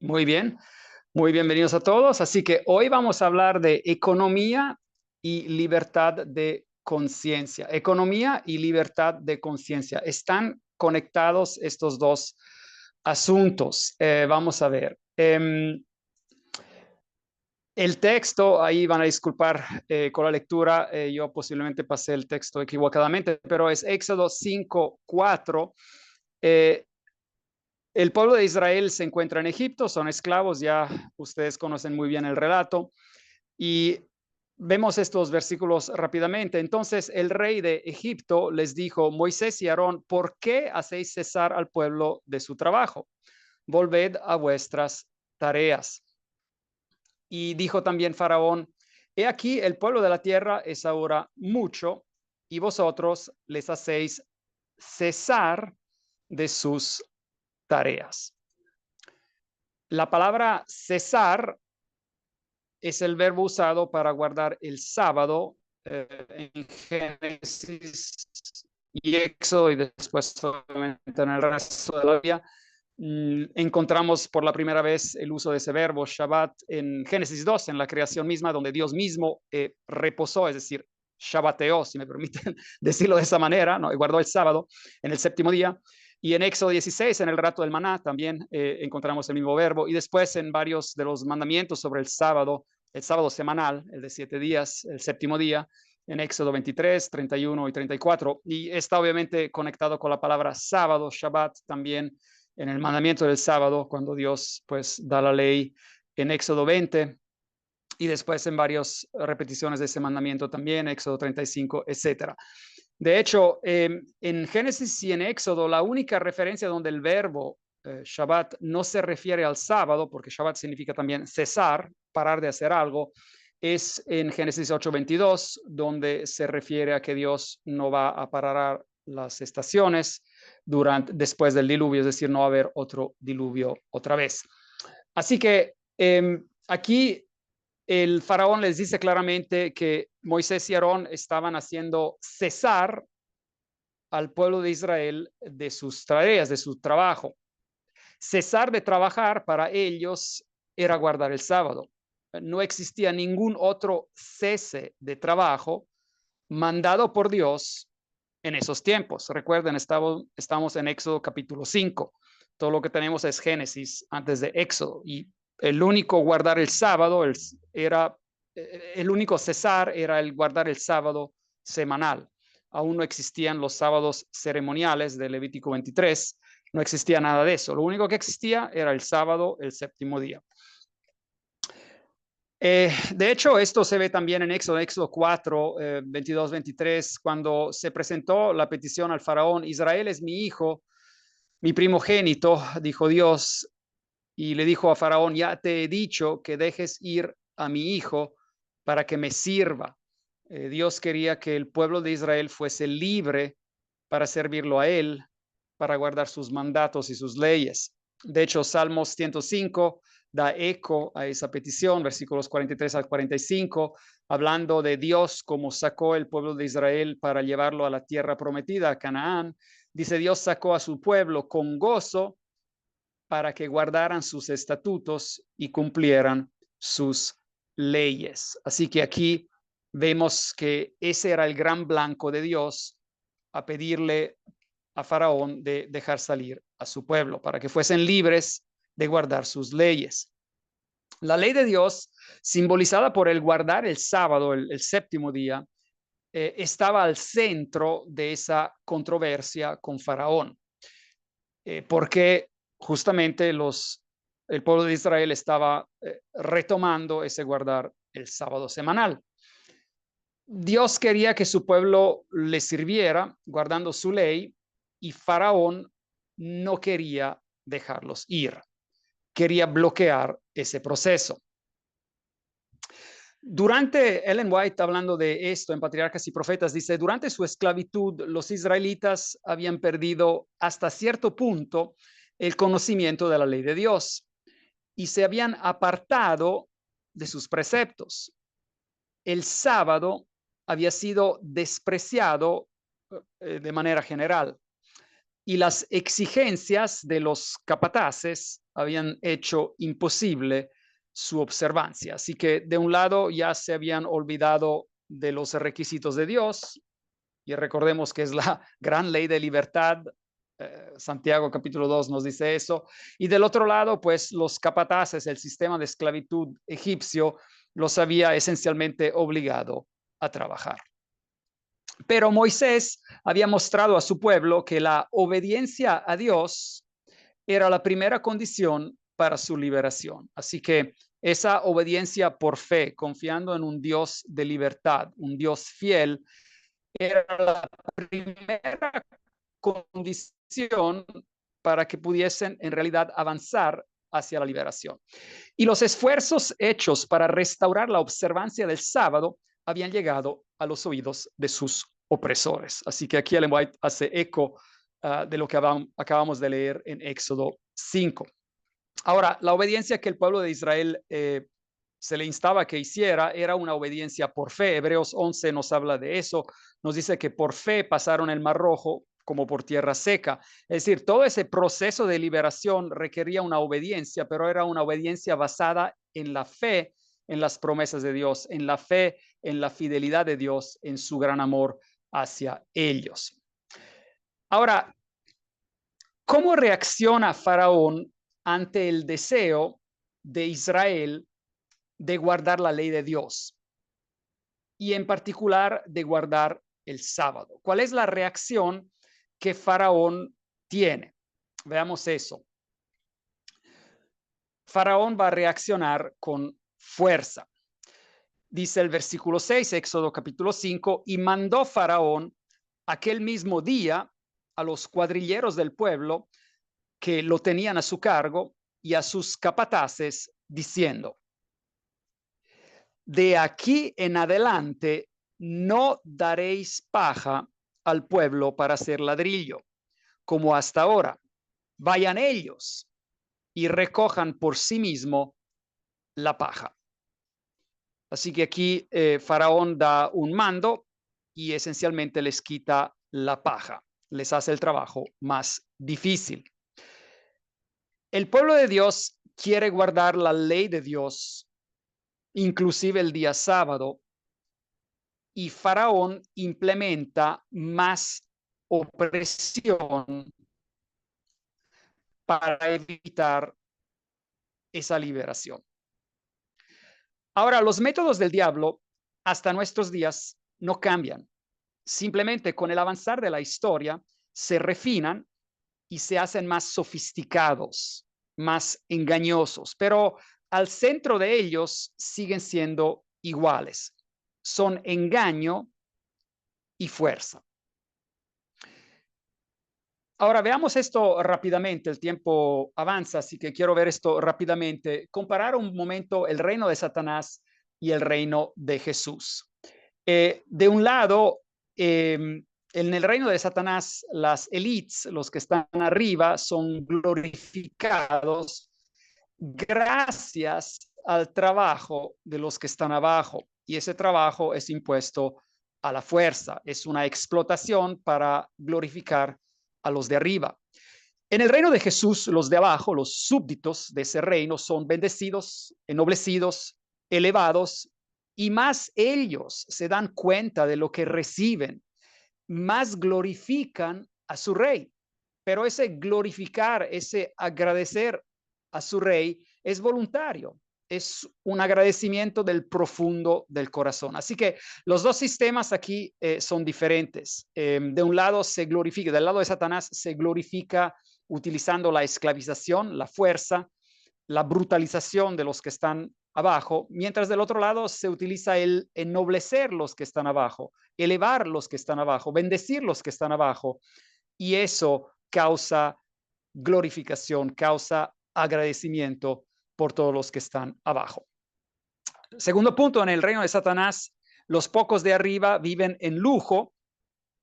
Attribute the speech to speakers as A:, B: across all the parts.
A: Muy bien, muy bienvenidos a todos. Así que hoy vamos a hablar de economía y libertad de conciencia. Economía y libertad de conciencia. Están conectados estos dos asuntos. Vamos a ver. El texto, ahí van a disculpar con la lectura, yo posiblemente pasé el texto equivocadamente, pero es Éxodo 5:4. Eh, El pueblo de Israel se encuentra en Egipto, son esclavos, ya ustedes conocen muy bien el relato, y vemos estos versículos rápidamente. Entonces el rey de Egipto les dijo: Moisés y Aarón, ¿por qué hacéis cesar al pueblo de su trabajo? Volved a vuestras tareas. Y dijo también Faraón: he aquí, el pueblo de la tierra es ahora mucho, y vosotros les hacéis cesar de sus tareas. La palabra cesar es el verbo usado para guardar el sábado en Génesis y Éxodo, y después obviamente en el resto de la Biblia. Encontramos por la primera vez el uso de ese verbo Shabbat en Génesis 2, en la creación misma, donde Dios mismo reposó, es decir, Shabbateó, si me permiten decirlo de esa manera, ¿no? Y guardó el sábado en el séptimo día. Y en Éxodo 16, en el relato del maná, también encontramos el mismo verbo. Y después en varios de los mandamientos sobre el sábado semanal, el de 7 días, el séptimo día, en Éxodo 23, 31 y 34. Y está obviamente conectado con la palabra sábado, Shabbat, también en el mandamiento del sábado, cuando Dios pues da la ley en Éxodo 20, y después en varias repeticiones de ese mandamiento también, Éxodo 35, etcétera. De hecho, en Génesis y en Éxodo, la única referencia donde el verbo Shabbat no se refiere al sábado, porque Shabbat significa también cesar, parar de hacer algo, es en Génesis 8:22, donde se refiere a que Dios no va a parar las estaciones después del diluvio, es decir, no va a haber otro diluvio otra vez. Así que aquí el faraón les dice claramente que Moisés y Aarón estaban haciendo cesar al pueblo de Israel de sus tareas, de su trabajo. Cesar de trabajar para ellos era guardar el sábado. No existía ningún otro cese de trabajo mandado por Dios en esos tiempos. Recuerden, estamos en Éxodo capítulo 5. Todo lo que tenemos es Génesis antes de Éxodo. Y el único guardar el sábado el único cesar era el guardar el sábado semanal. Aún no existían los sábados ceremoniales de Levítico 23, no existía nada de eso. Lo único que existía era el sábado, el séptimo día. De hecho, esto se ve también en Éxodo 4, 22, 23, cuando se presentó la petición al faraón: Israel es mi hijo, mi primogénito, dijo Dios, y le dijo a faraón: ya te he dicho que dejes ir a mi hijo para que me sirva. Dios quería que el pueblo de Israel fuese libre para servirlo a él, para guardar sus mandatos y sus leyes. De hecho, Salmos 105 da eco a esa petición, versículos 43 al 45, hablando de Dios como sacó el pueblo de Israel para llevarlo a la tierra prometida, a Canaán. Dice: Dios sacó a su pueblo con gozo para que guardaran sus estatutos y cumplieran sus leyes. Así que aquí vemos que ese era el gran blanco de Dios a pedirle a Faraón de dejar salir a su pueblo para que fuesen libres de guardar sus leyes. La ley de Dios, simbolizada por el guardar el sábado, el séptimo día, estaba al centro de esa controversia con Faraón, porque justamente el pueblo de Israel estaba retomando ese guardar el sábado semanal. Dios quería que su pueblo le sirviera guardando su ley, y Faraón no quería dejarlos ir, quería bloquear ese proceso. Durante Ellen White, hablando de esto en Patriarcas y Profetas, dice: durante su esclavitud, los israelitas habían perdido hasta cierto punto el conocimiento de la ley de Dios y se habían apartado de sus preceptos. El sábado había sido despreciado de manera general, y las exigencias de los capataces habían hecho imposible su observancia. Así que de un lado ya se habían olvidado de los requisitos de Dios, y recordemos que es la gran ley de libertad. Santiago capítulo 2 nos dice eso. Y del otro lado, pues los capataces, el sistema de esclavitud egipcio, los había esencialmente obligado a trabajar. Pero Moisés había mostrado a su pueblo que la obediencia a Dios era la primera condición para su liberación. Así que esa obediencia por fe, confiando en un Dios de libertad, un Dios fiel, era la primera condición para que pudiesen en realidad avanzar hacia la liberación. Y los esfuerzos hechos para restaurar la observancia del sábado habían llegado a los oídos de sus opresores. Así que aquí Ellen White hace eco de lo que acabamos de leer en Éxodo 5. Ahora, la obediencia que el pueblo de Israel se le instaba que hiciera era una obediencia por fe. Hebreos 11 nos habla de eso. Nos dice que por fe pasaron el Mar Rojo como por tierra seca. Es decir, todo ese proceso de liberación requería una obediencia, pero era una obediencia basada en la fe, en las promesas de Dios, en la fe, en la fidelidad de Dios, en su gran amor hacia ellos. Ahora, ¿cómo reacciona Faraón ante el deseo de Israel de guardar la ley de Dios y en particular de guardar el sábado? ¿Cuál es la reacción que Faraón tiene? Veamos eso. Faraón va a reaccionar con fuerza. Dice el versículo 6, Éxodo capítulo 5, y mandó Faraón aquel mismo día a los cuadrilleros del pueblo que lo tenían a su cargo y a sus capataces, diciendo: de aquí en adelante no daréis paja al pueblo para hacer ladrillo, como hasta ahora. Vayan ellos y recojan por sí mismo la paja. Así que aquí Faraón da un mando y esencialmente les quita la paja, les hace el trabajo más difícil. El pueblo de Dios quiere guardar la ley de Dios, inclusive el día sábado, y Faraón implementa más opresión para evitar esa liberación. Ahora, los métodos del diablo hasta nuestros días no cambian. Simplemente con el avanzar de la historia se refinan y se hacen más sofisticados, más engañosos, pero al centro de ellos siguen siendo iguales. Son engaño y fuerza. Ahora veamos esto rápidamente, el tiempo avanza, así que quiero ver esto rápidamente. Comparar un momento el reino de Satanás y el reino de Jesús. De un lado, en el reino de Satanás, las élites, los que están arriba, son glorificados gracias al trabajo de los que están abajo. Y ese trabajo es impuesto a la fuerza, es una explotación para glorificar a los de arriba. En el reino de Jesús, los de abajo, los súbditos de ese reino, son bendecidos, ennoblecidos, elevados, y más ellos se dan cuenta de lo que reciben, más glorifican a su rey. Pero ese glorificar, ese agradecer a su rey es voluntario, es un agradecimiento del profundo del corazón. Así que los dos sistemas aquí son diferentes. De un lado se glorifica, del lado de Satanás se glorifica utilizando la esclavización, la fuerza, la brutalización de los que están abajo, mientras del otro lado se utiliza el ennoblecer los que están abajo, elevar los que están abajo, bendecir los que están abajo, y eso causa glorificación, causa agradecimiento por todos los que están abajo. Segundo punto, en el reino de Satanás, los pocos de arriba viven en lujo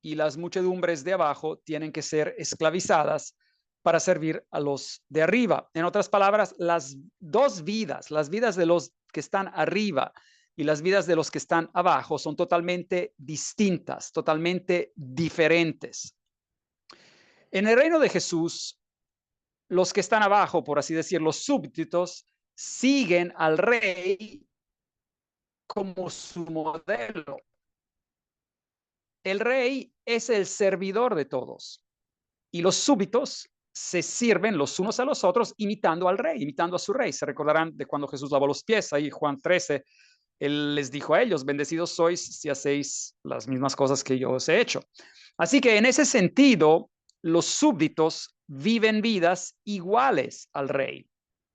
A: y las muchedumbres de abajo tienen que ser esclavizadas para servir a los de arriba. En otras palabras, las dos vidas, las vidas de los que están arriba y las vidas de los que están abajo, son totalmente distintas, totalmente diferentes. En el reino de Jesús, los que están abajo, por así decir, los súbditos, siguen al rey como su modelo. El rey es el servidor de todos y los súbditos se sirven los unos a los otros imitando al rey, imitando a su rey. Se recordarán de cuando Jesús lavó los pies, ahí Juan 13, él les dijo a ellos, bendecidos sois si hacéis las mismas cosas que yo os he hecho. Así que en ese sentido, los súbditos viven vidas iguales al rey,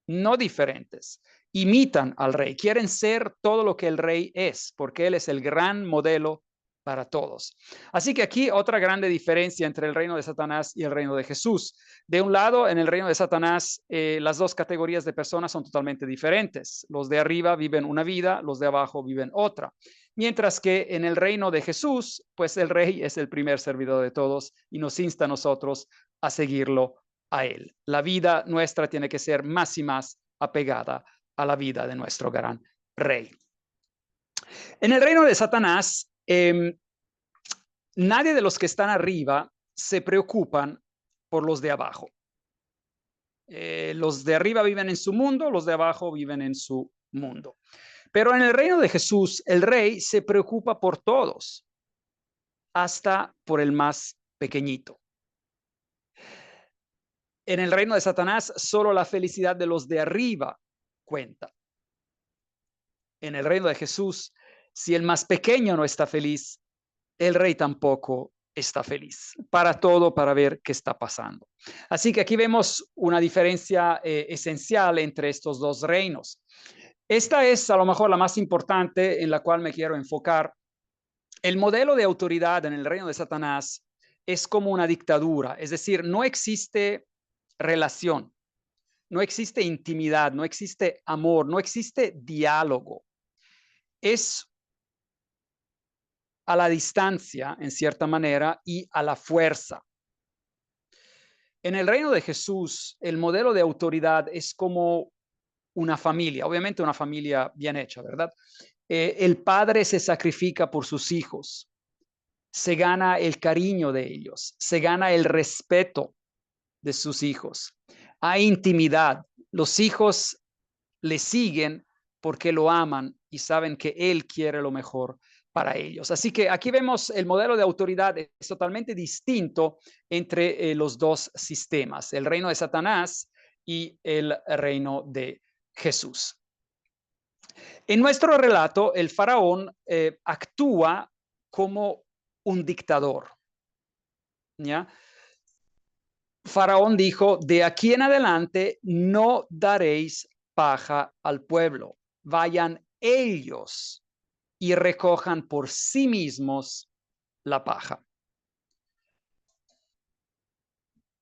A: no diferentes. Imitan al rey, quieren ser todo lo que el rey es, porque él es el gran modelo para todos. Así que aquí otra grande diferencia entre el reino de Satanás y el reino de Jesús. De un lado, en el reino de Satanás, las dos categorías de personas son totalmente diferentes. Los de arriba viven una vida, los de abajo viven otra. Mientras que en el reino de Jesús, pues el rey es el primer servidor de todos y nos insta a nosotros a seguirlo a él. La vida nuestra tiene que ser más y más apegada a la vida de nuestro gran rey. En el reino de Satanás, nadie de los que están arriba se preocupan por los de abajo. Los de arriba viven en su mundo, los de abajo viven en su mundo. Pero en el reino de Jesús, el rey se preocupa por todos, hasta por el más pequeñito. En el reino de Satanás, solo la felicidad de los de arriba cuenta. En el reino de Jesús, si el más pequeño no está feliz, el rey tampoco está feliz. Para todo, para ver qué está pasando. Así que aquí vemos una diferencia esencial entre estos dos reinos. Esta es a lo mejor la más importante en la cual me quiero enfocar. El modelo de autoridad en el reino de Satanás es como una dictadura, es decir, no existe relación, no existe intimidad, no existe amor, no existe diálogo. Es a la distancia, en cierta manera, y a la fuerza. En el reino de Jesús, el modelo de autoridad es como una familia, obviamente una familia bien hecha, ¿verdad? El padre se sacrifica por sus hijos, se gana el cariño de ellos, se gana el respeto de sus hijos. Hay intimidad, los hijos le siguen porque lo aman y saben que él quiere lo mejor para ellos. Así que aquí vemos el modelo de autoridad es totalmente distinto entre los dos sistemas, el reino de Satanás y el reino de Jesús. En nuestro relato, el faraón actúa como un dictador. ¿Ya? Faraón dijo, de aquí en adelante no daréis paja al pueblo. Vayan ellos y recojan por sí mismos la paja.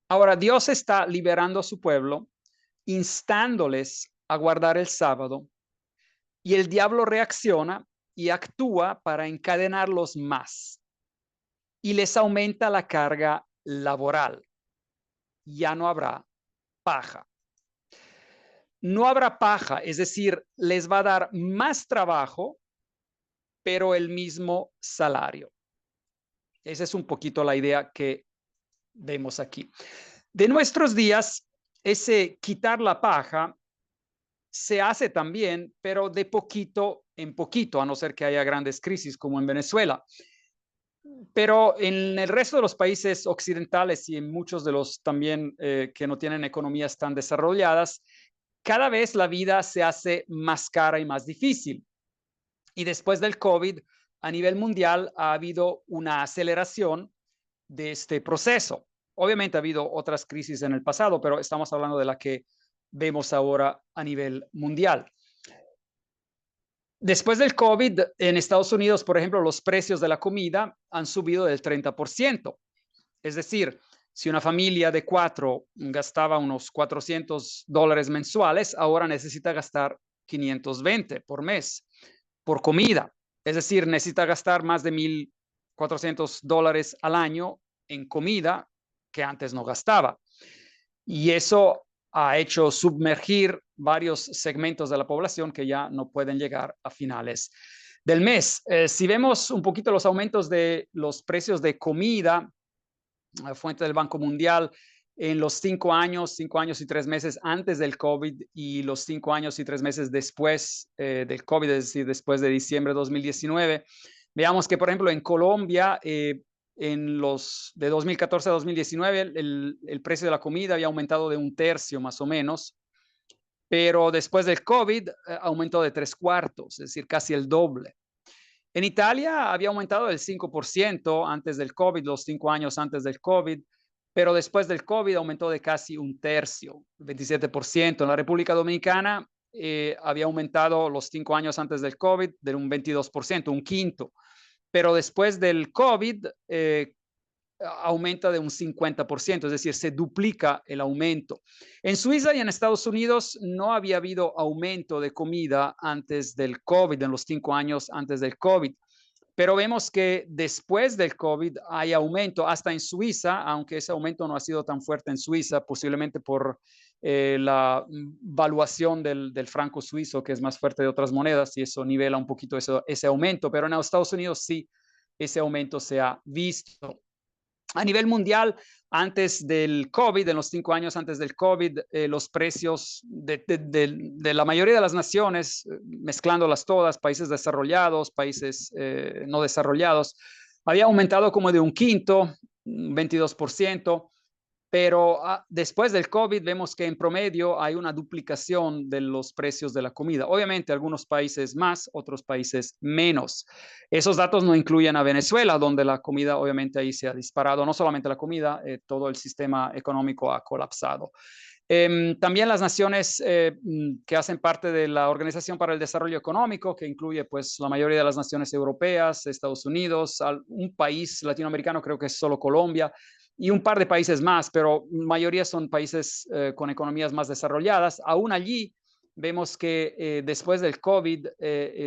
A: Ahora Dios está liberando a su pueblo, instándoles a guardar el sábado, y el diablo reacciona y actúa para encadenarlos más y les aumenta la carga laboral. Ya no habrá paja. No habrá paja, es decir, les va a dar más trabajo, pero el mismo salario. Esa es un poquito la idea que vemos aquí. De nuestros días, ese quitar la paja se hace también, pero de poquito en poquito, a no ser que haya grandes crisis como en Venezuela. Pero en el resto de los países occidentales y en muchos de los también que no tienen economías tan desarrolladas, cada vez la vida se hace más cara y más difícil. Y después del COVID, a nivel mundial ha habido una aceleración de este proceso. Obviamente ha habido otras crisis en el pasado, pero estamos hablando de la que vemos ahora a nivel mundial. Después del COVID, en Estados Unidos, por ejemplo, los precios de la comida han subido del 30%. Es decir, si una familia de 4 gastaba unos $400 mensuales, ahora necesita gastar 520 por mes por comida. Es decir, necesita gastar más de $1,400 al año en comida que antes no gastaba. Y eso ha hecho submergir varios segmentos de la población que ya no pueden llegar a finales del mes. Si vemos un poquito los aumentos de los precios de comida, fuente del Banco Mundial, en los 5 años y 3 meses antes del COVID y los 5 años y 3 meses después del COVID, es decir, después de diciembre de 2019. Veamos que, por ejemplo, en Colombia, en los de 2014 a 2019, el precio de la comida había aumentado de 1/3 más o menos, pero después del COVID aumentó de 3/4, es decir, casi el doble. En Italia había aumentado del 5% antes del COVID, los 5 años antes del COVID, pero después del COVID aumentó de casi 1/3, 27%. En la República Dominicana había aumentado los 5 años antes del COVID de un 22%, un quinto, pero después del COVID aumenta de un 50%, es decir, se duplica el aumento. En Suiza y en Estados Unidos no había habido aumento de comida antes del COVID, en los 5 años antes del COVID. Pero vemos que después del COVID hay aumento, hasta en Suiza, aunque ese aumento no ha sido tan fuerte en Suiza, posiblemente por la valuación del franco suizo, que es más fuerte de otras monedas, y eso nivela un poquito ese aumento, pero en los Estados Unidos sí, ese aumento se ha visto. A nivel mundial, antes del COVID, en los 5 años antes del COVID, los precios de la mayoría de las naciones, mezclándolas todas, países desarrollados, países no desarrollados, había aumentado como de un quinto, 22%, pero después del COVID vemos que en promedio hay una duplicación de los precios de la comida. Obviamente algunos países más, otros países menos. Esos datos no incluyen a Venezuela, donde la comida obviamente ahí se ha disparado. No solamente la comida, todo el sistema económico ha colapsado. También las naciones que hacen parte de la Organización para el Desarrollo Económico, que incluye pues la mayoría de las naciones europeas, Estados Unidos, un país latinoamericano, creo que es solo Colombia, y un par de países más, pero mayoría son países con economías más desarrolladas. Aún allí vemos que después del COVID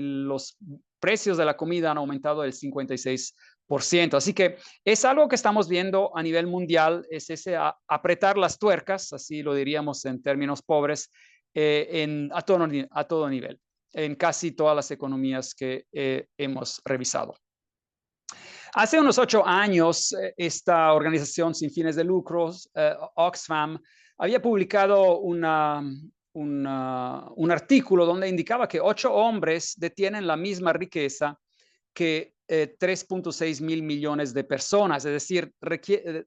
A: los precios de la comida han aumentado del 56%. Así que es algo que estamos viendo a nivel mundial, es ese apretar las tuercas, así lo diríamos en términos pobres, a todo nivel, en casi todas las economías que hemos revisado. Hace unos 8 años, esta organización sin fines de lucros, Oxfam, había publicado un artículo donde indicaba que 8 hombres detienen la misma riqueza que 3.6 mil millones de personas, es decir,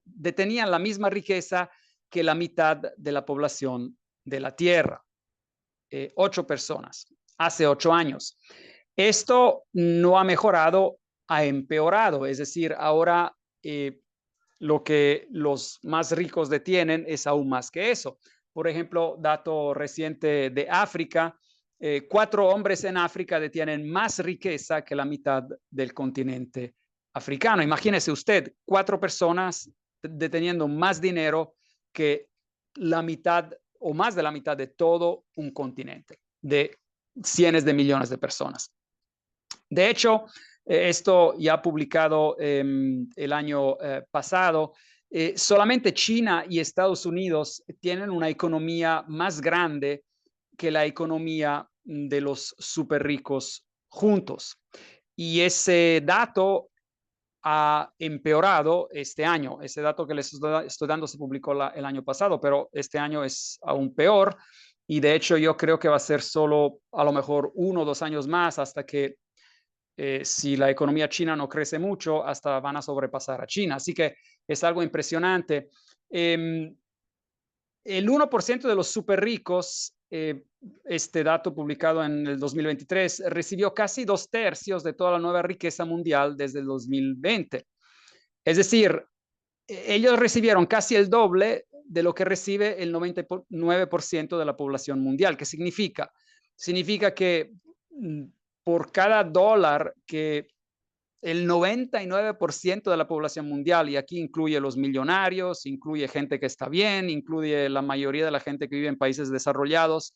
A: detenían la misma riqueza que la mitad de la población de la Tierra. 8 personas, hace 8 años. Esto no ha mejorado, ha empeorado, es decir, ahora lo que los más ricos detienen es aún más que eso. Por ejemplo, dato reciente de África, 4 hombres en África detienen más riqueza que la mitad del continente africano. Imagínese usted, 4 personas deteniendo más dinero que la mitad o más de la mitad de todo un continente, de cientos de millones de personas. De hecho, esto ya publicado el año pasado, solamente China y Estados Unidos tienen una economía más grande que la economía de los súper ricos juntos. Y ese dato ha empeorado este año. Ese dato que les estoy dando se publicó el año pasado, pero este año es aún peor. Y de hecho yo creo que va a ser solo a lo mejor 1 o 2 años más hasta que si la economía china no crece mucho, hasta van a sobrepasar a China. Así que es algo impresionante. El 1% de los súper ricos, este dato publicado en el 2023, recibió casi 2/3 de toda la nueva riqueza mundial desde el 2020. Es decir, ellos recibieron casi el doble de lo que recibe el 99% de la población mundial. ¿Qué significa? Significa que por cada dólar que el 99% de la población mundial, y aquí incluye los millonarios, incluye gente que está bien, incluye la mayoría de la gente que vive en países desarrollados,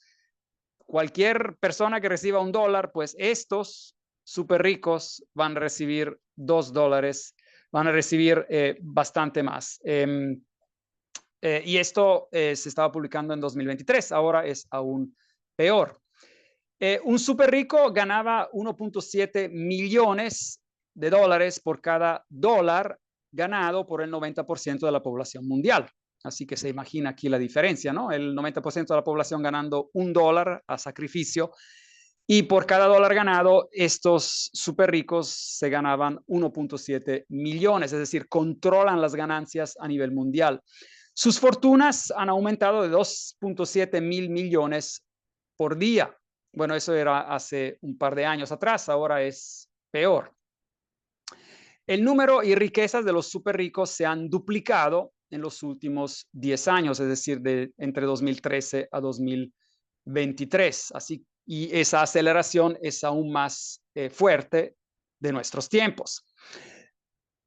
A: cualquier persona que reciba $1, pues estos súper ricos van a recibir $2, van a recibir bastante más. Y esto se estaba publicando en 2023, ahora es aún peor. Un súper rico ganaba 1.7 millones de dólares por cada dólar ganado por el 90% de la población mundial. así que se imagina aquí la diferencia, ¿no? El 90% de la población ganando $1 a sacrificio, y por cada dólar ganado, estos súper ricos se ganaban 1.7 millones, es decir, controlan las ganancias a nivel mundial. Sus fortunas han aumentado de 2.7 mil millones por día. Bueno, eso era hace un par de años atrás, ahora es peor. El número y riquezas de los súper ricos se han duplicado en los últimos 10 años, es decir, entre 2013 a 2023. Así, y esa aceleración es aún más fuerte de nuestros tiempos.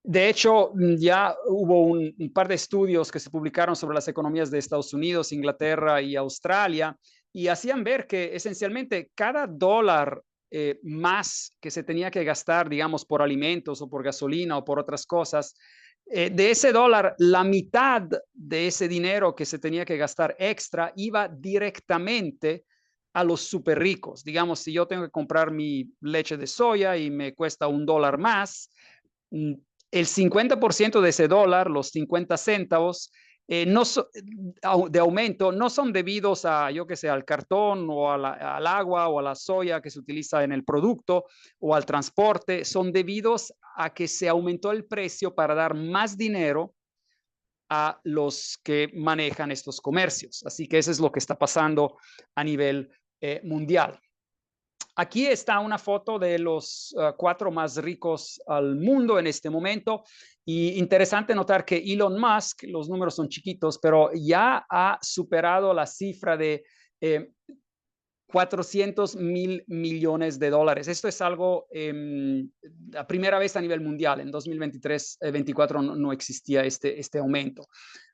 A: De hecho, ya hubo un par de estudios que se publicaron sobre las economías de Estados Unidos, Inglaterra y Australia, y hacían ver que esencialmente cada dólar más que se tenía que gastar, digamos, por alimentos o por gasolina o por otras cosas, de ese dólar, la mitad de ese dinero que se tenía que gastar extra iba directamente a los súper ricos. Digamos, si yo tengo que comprar mi leche de soya y me cuesta $1 más, el 50% de ese dólar, los 50 centavos, de aumento, no son debidos a, yo que sé, al cartón o al agua o a la soya que se utiliza en el producto o al transporte, son debidos a que se aumentó el precio para dar más dinero a los que manejan estos comercios. Así que eso es lo que está pasando a nivel mundial. Aquí está una foto de los 4 más ricos al mundo en este momento. Y interesante notar que Elon Musk, los números son chiquitos, pero ya ha superado la cifra de 400 mil millones de dólares. Esto es algo, la primera vez a nivel mundial. En 2023-24 no existía este aumento.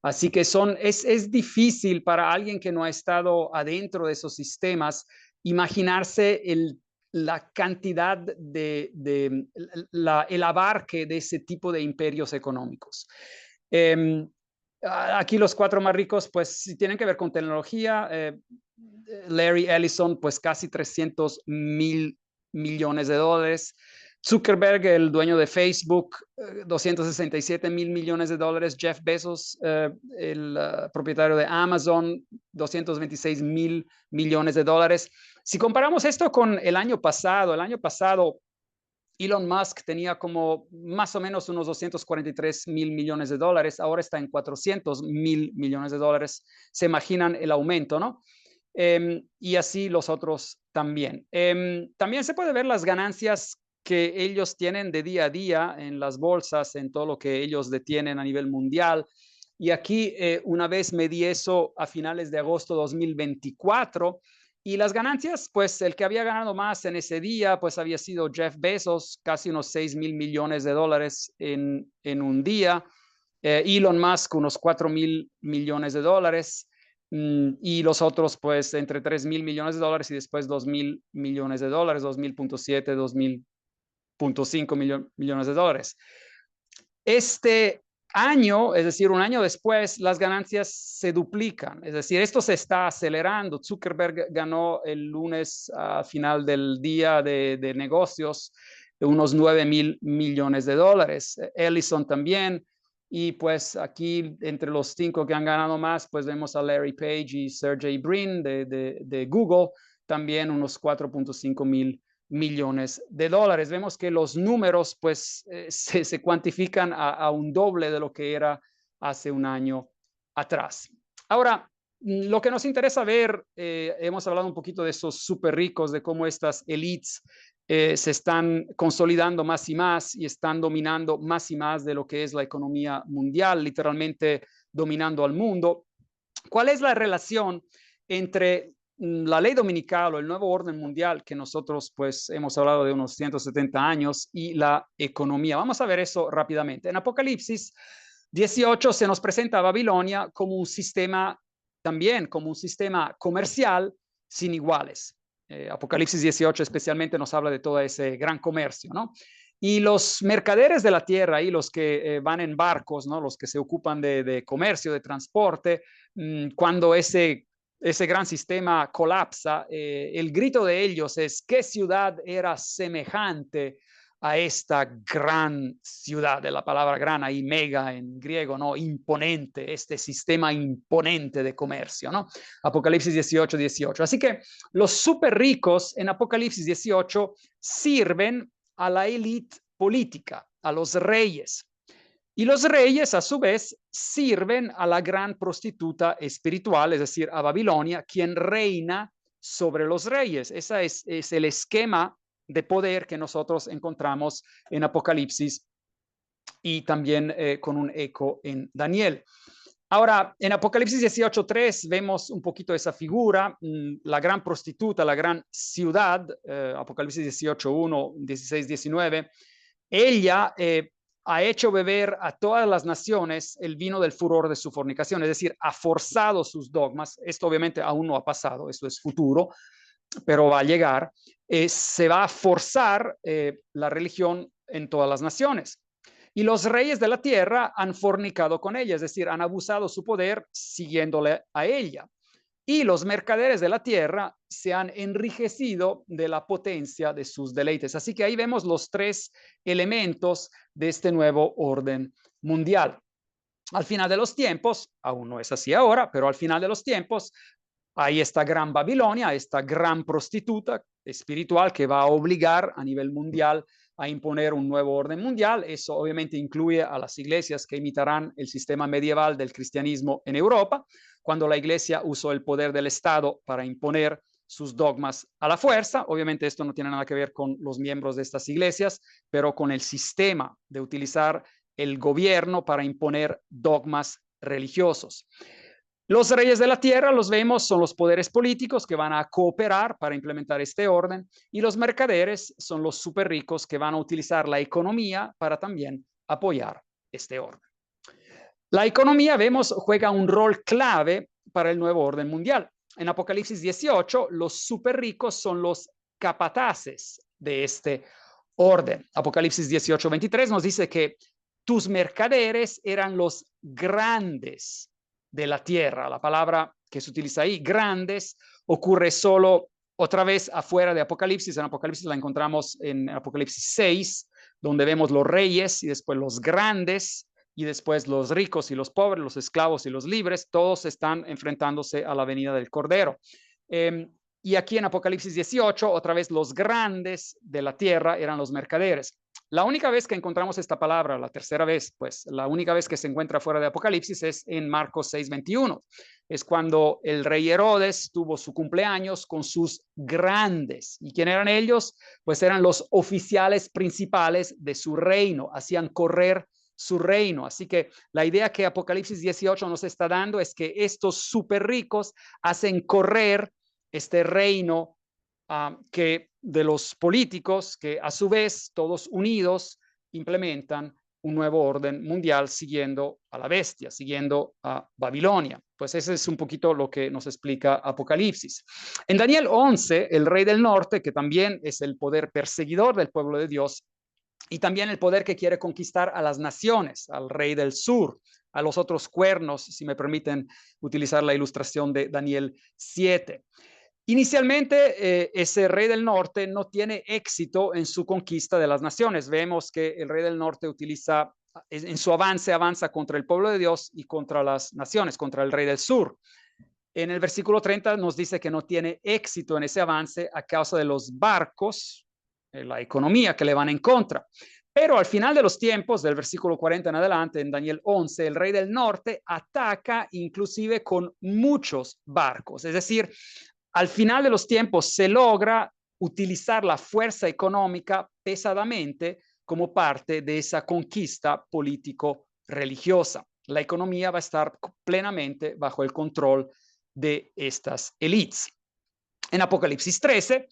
A: Así que es difícil para alguien que no ha estado adentro de esos sistemas imaginarse la cantidad el abarque de ese tipo de imperios económicos. Aquí los 4 más ricos, pues si tienen que ver con tecnología, Larry Ellison, pues casi 300 mil millones de dólares. Zuckerberg, el dueño de Facebook, 267 mil millones de dólares. Jeff Bezos, el propietario de Amazon, 226 mil millones de dólares. Si comparamos esto con el año pasado, Elon Musk tenía como más o menos unos 243 mil millones de dólares, ahora está en 400 mil millones de dólares. Se imaginan el aumento, ¿no? Y así los otros también. También se puede ver las ganancias que ellos tienen de día a día en las bolsas, en todo lo que ellos detienen a nivel mundial. Y aquí una vez medí eso a finales de agosto de 2024, y las ganancias, pues el que había ganado más en ese día, pues había sido Jeff Bezos, casi unos 6 mil millones de dólares en un día. Elon Musk, unos 4 mil millones de dólares. Y los otros, pues entre 3 mil millones de dólares y después 2 mil millones de dólares, 2.7, 2.5 millones de dólares. Este año, es decir, un año después, las ganancias se duplican. Es decir, esto se está acelerando. Zuckerberg ganó el lunes a final del día de negocios unos 9 mil millones de dólares. Ellison también. Y pues aquí, entre los 5 que han ganado más, pues vemos a Larry Page y Sergey Brin de Google, también unos 4.5 mil millones de dólares. Vemos que los números pues se cuantifican a un doble de lo que era hace un año atrás. Ahora, lo que nos interesa ver, hemos hablado un poquito de esos súper ricos, de cómo estas elites se están consolidando más y están dominando más y más de lo que es la economía mundial, literalmente dominando al mundo. ¿Cuál es la relación entre la ley dominical o el nuevo orden mundial, que nosotros pues hemos hablado de unos 170 años, y la economía? Vamos a ver eso rápidamente. En Apocalipsis 18 se nos presenta a Babilonia como un sistema, también como un sistema comercial sin iguales. Apocalipsis 18 especialmente nos habla de todo ese gran comercio, ¿no? Y los mercaderes de la tierra y los que van en barcos, ¿no? Los que se ocupan de comercio, de transporte, cuando ese gran sistema colapsa, el grito de ellos es: ¿qué ciudad era semejante a esta gran ciudad, de la palabra gran ahí, mega en griego, ¿no? Imponente, este sistema imponente de comercio, ¿no? Apocalipsis 18, 18. Así que los súper ricos en Apocalipsis 18 sirven a la élite política, a los reyes. Y los reyes, a su vez, sirven a la gran prostituta espiritual, es decir, a Babilonia, quien reina sobre los reyes. Ese es el esquema de poder que nosotros encontramos en Apocalipsis y también con un eco en Daniel. Ahora, en Apocalipsis 18:3 vemos un poquito esa figura, la gran prostituta, la gran ciudad, Apocalipsis 18:1, 16, 19. Ella ha hecho beber a todas las naciones el vino del furor de su fornicación, es decir, ha forzado sus dogmas. Esto obviamente aún no ha pasado, esto es futuro, pero va a llegar. Se va a forzar la religión en todas las naciones. Y los reyes de la tierra han fornicado con ella, es decir, han abusado su poder siguiéndole a ella. Y los mercaderes de la tierra se han enriquecido de la potencia de sus deleites. Así que ahí vemos los tres elementos de este nuevo orden mundial. Al final de los tiempos, aún no es así ahora, pero al final de los tiempos, hay esta gran Babilonia, esta gran prostituta espiritual que va a obligar a nivel mundial a imponer un nuevo orden mundial. Eso obviamente incluye a las iglesias que imitarán el sistema medieval del cristianismo en Europa, cuando la iglesia usó el poder del Estado para imponer sus dogmas a la fuerza. Obviamente esto no tiene nada que ver con los miembros de estas iglesias, pero con el sistema de utilizar el gobierno para imponer dogmas religiosos. Los reyes de la tierra, los vemos, son los poderes políticos que van a cooperar para implementar este orden, y los mercaderes son los súper ricos que van a utilizar la economía para también apoyar este orden. La economía, vemos, juega un rol clave para el nuevo orden mundial. En Apocalipsis 18, los súper ricos son los capataces de este orden. Apocalipsis 18, 23 nos dice que tus mercaderes eran los grandes de la tierra. La palabra que se utiliza ahí, grandes, ocurre solo otra vez afuera de Apocalipsis. En Apocalipsis la encontramos en Apocalipsis 6, donde vemos los reyes y después los grandes y después los ricos y los pobres, los esclavos y los libres. Todos están enfrentándose a la venida del Cordero. Y aquí en Apocalipsis 18, otra vez los grandes de la tierra eran los mercaderes. La única vez que encontramos esta palabra, la tercera vez, pues la única vez que se encuentra fuera de Apocalipsis es en Marcos 6:21. Es cuando el rey Herodes tuvo su cumpleaños con sus grandes. ¿Y quién eran ellos? Pues eran los oficiales principales de su reino, hacían correr su reino. Así que la idea que Apocalipsis 18 nos está dando es que estos súper ricos hacen correr este reino que de los políticos que a su vez todos unidos implementan un nuevo orden mundial siguiendo a la bestia, siguiendo a Babilonia. Pues ese es un poquito lo que nos explica Apocalipsis. En Daniel 11, el rey del norte, que también es el poder perseguidor del pueblo de Dios, y también el poder que quiere conquistar a las naciones, al rey del sur, a los otros cuernos, si me permiten utilizar la ilustración de Daniel 7. Inicialmente, ese rey del norte no tiene éxito en su conquista de las naciones. Vemos que el rey del norte utiliza, en su avance, avanza contra el pueblo de Dios y contra las naciones, contra el rey del sur. En el versículo 30 nos dice que no tiene éxito en ese avance a causa de los barcos, la economía que le van en contra. Pero al final de los tiempos, del versículo 40 en adelante, en Daniel 11, el rey del norte ataca inclusive con muchos barcos. Es decir, al final de los tiempos se logra utilizar la fuerza económica pesadamente como parte de esa conquista político-religiosa. La economía va a estar plenamente bajo el control de estas élites. En Apocalipsis 13,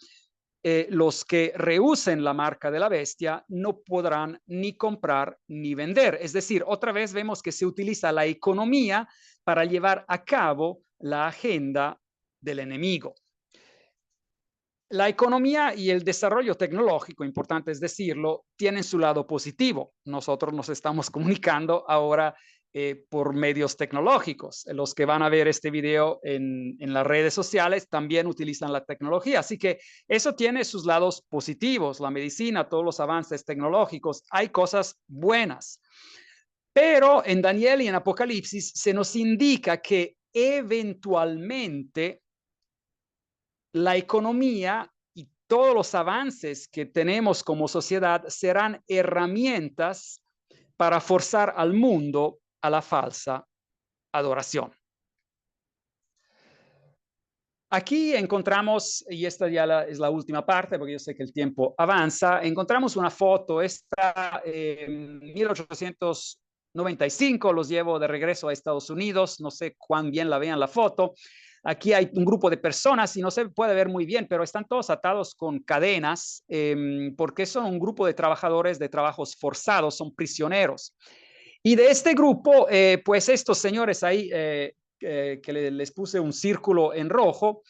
A: los que rehúsen la marca de la bestia no podrán ni comprar ni vender. Es decir, otra vez vemos que se utiliza la economía para llevar a cabo la agenda del enemigo. La economía y el desarrollo tecnológico, importante es decirlo, tienen su lado positivo. Nosotros nos estamos comunicando ahora por medios tecnológicos. Los que van a ver este video en las redes sociales también utilizan la tecnología. Así que eso tiene sus lados positivos, la medicina, todos los avances tecnológicos. Hay cosas buenas. Pero en Daniel y en Apocalipsis se nos indica que eventualmente la economía y todos los avances que tenemos como sociedad serán herramientas para forzar al mundo a la falsa adoración. Aquí encontramos, y esta ya es la última parte, porque yo sé que el tiempo avanza, encontramos una foto, esta en 1895, los llevo de regreso a Estados Unidos, no sé cuán bien la vean la foto. Aquí hay un grupo de personas y no se puede ver muy bien, pero están todos atados con cadenas porque son un grupo de trabajadores de trabajos forzados, son prisioneros. Y de este grupo, pues estos señores ahí, que les puse un círculo en rojo,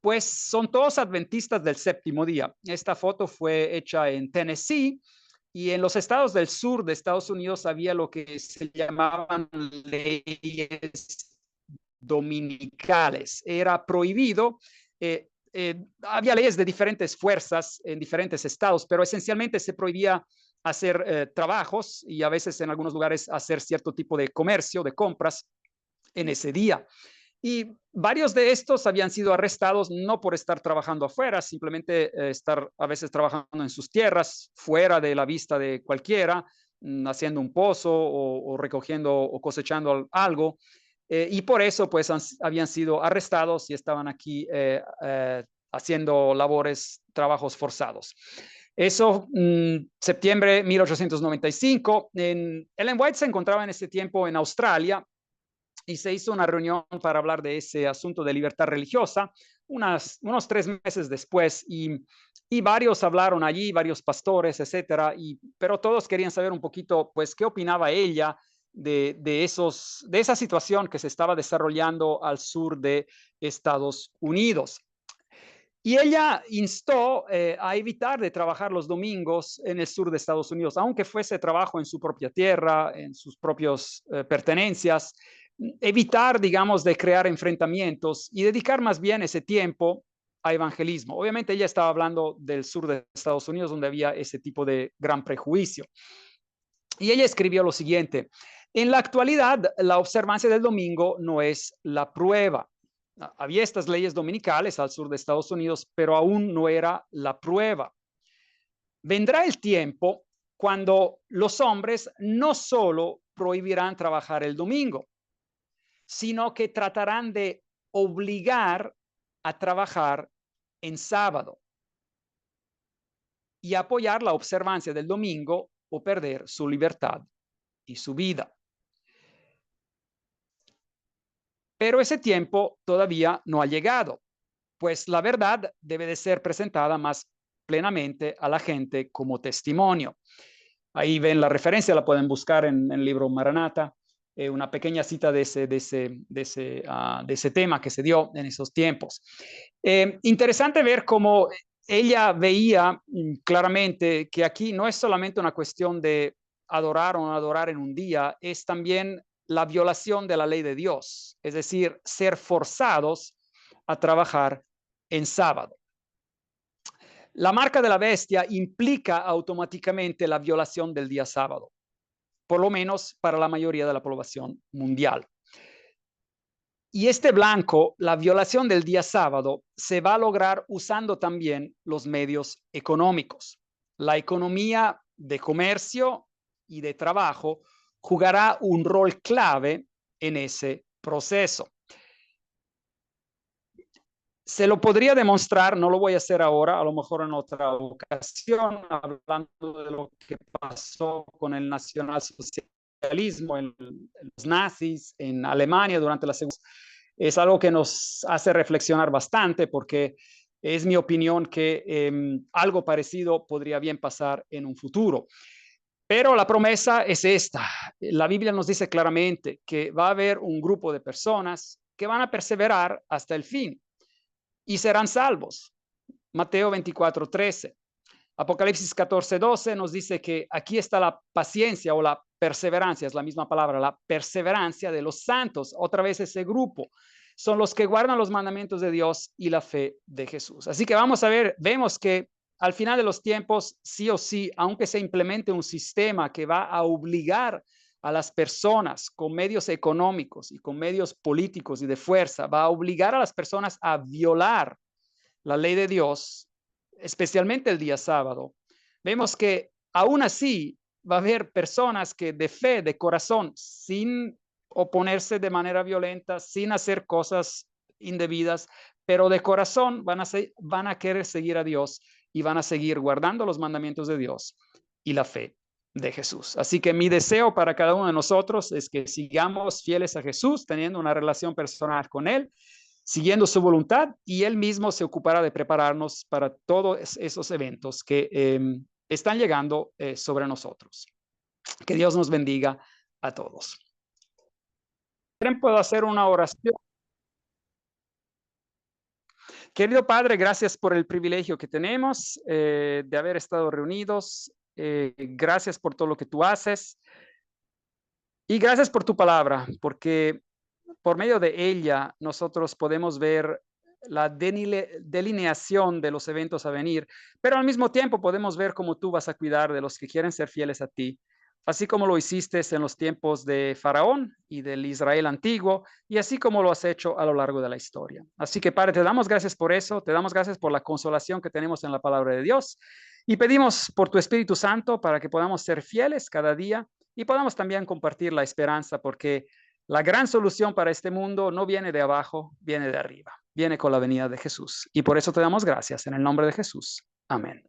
A: pues son todos adventistas del séptimo día. Esta foto fue hecha en Tennessee y en los estados del sur de Estados Unidos había lo que se llamaban leyes dominicales. Era prohibido, había leyes de diferentes fuerzas en diferentes estados, pero esencialmente se prohibía hacer trabajos y a veces en algunos lugares hacer cierto tipo de comercio, de compras en ese día. Y varios de estos habían sido arrestados no por estar trabajando afuera, simplemente estar a veces trabajando en sus tierras, fuera de la vista de cualquiera, haciendo un pozo o recogiendo o cosechando algo. Y por eso pues habían sido arrestados y estaban aquí haciendo labores, trabajos forzados. Eso, septiembre 1895. Ellen White se encontraba en ese tiempo en Australia y se hizo una reunión para hablar de ese asunto de libertad religiosa unos 3 meses después y varios hablaron allí, varios pastores, etcétera, pero todos querían saber un poquito, pues, qué opinaba ella de esa situación que se estaba desarrollando al sur de Estados Unidos. Y ella instó a evitar de trabajar los domingos en el sur de Estados Unidos, aunque fuese trabajo en su propia tierra, en sus propias pertenencias, evitar, digamos, de crear enfrentamientos y dedicar más bien ese tiempo a evangelismo. Obviamente ella estaba hablando del sur de Estados Unidos, donde había ese tipo de gran prejuicio. Y ella escribió lo siguiente: en la actualidad, la observancia del domingo no es la prueba. Había estas leyes dominicales al sur de Estados Unidos, pero aún no era la prueba. Vendrá el tiempo cuando los hombres no solo prohibirán trabajar el domingo, sino que tratarán de obligar a trabajar en sábado y apoyar la observancia del domingo o perder su libertad y su vida. Pero ese tiempo todavía no ha llegado, pues la verdad debe de ser presentada más plenamente a la gente como testimonio. Ahí ven la referencia, la pueden buscar en el libro Maranata, una pequeña cita de ese tema que se dio en esos tiempos. Interesante ver cómo ella veía claramente que aquí no es solamente una cuestión de adorar o no adorar en un día, es también la violación de la ley de Dios, es decir, ser forzados a trabajar en sábado. La marca de la bestia implica automáticamente la violación del día sábado, por lo menos para la mayoría de la población mundial. Y este blanco, la violación del día sábado, se va a lograr usando también los medios económicos. La economía de comercio y de trabajo jugará un rol clave en ese proceso. Se lo podría demostrar, no lo voy a hacer ahora, a lo mejor en otra ocasión, hablando de lo que pasó con el nacionalsocialismo, en los nazis, en Alemania durante la Segunda. Es algo que nos hace reflexionar bastante porque es mi opinión que algo parecido podría bien pasar en un futuro. Pero la promesa es esta. La Biblia nos dice claramente que va a haber un grupo de personas que van a perseverar hasta el fin y serán salvos. Mateo 24:13. Apocalipsis 14:12 nos dice que aquí está la paciencia o la perseverancia, es la misma palabra, la perseverancia de los santos, otra vez ese grupo, son los que guardan los mandamientos de Dios y la fe de Jesús. Así que vamos a ver, vemos que al final de los tiempos, sí o sí, aunque se implemente un sistema que va a obligar a las personas con medios económicos y con medios políticos y de fuerza, va a obligar a las personas a violar la ley de Dios, especialmente el día sábado, vemos que aún así va a haber personas que de fe, de corazón, sin oponerse de manera violenta, sin hacer cosas indebidas, pero de corazón van a querer seguir a Dios y van a seguir guardando los mandamientos de Dios y la fe de Jesús. Así que mi deseo para cada uno de nosotros es que sigamos fieles a Jesús, teniendo una relación personal con Él, siguiendo su voluntad, y Él mismo se ocupará de prepararnos para todos esos eventos que están llegando sobre nosotros. Que Dios nos bendiga a todos. ¿Puedo hacer una oración? Querido Padre, gracias por el privilegio que tenemos de haber estado reunidos. Gracias por todo lo que tú haces. Y gracias por tu palabra, porque por medio de ella nosotros podemos ver la delineación de los eventos a venir, pero al mismo tiempo podemos ver cómo tú vas a cuidar de los que quieren ser fieles a ti, así como lo hiciste en los tiempos de Faraón y del Israel antiguo, y así como lo has hecho a lo largo de la historia. Así que, Padre, te damos gracias por eso, te damos gracias por la consolación que tenemos en la palabra de Dios, y pedimos por tu Espíritu Santo para que podamos ser fieles cada día y podamos también compartir la esperanza, porque la gran solución para este mundo no viene de abajo, viene de arriba, viene con la venida de Jesús. Y por eso te damos gracias en el nombre de Jesús. Amén.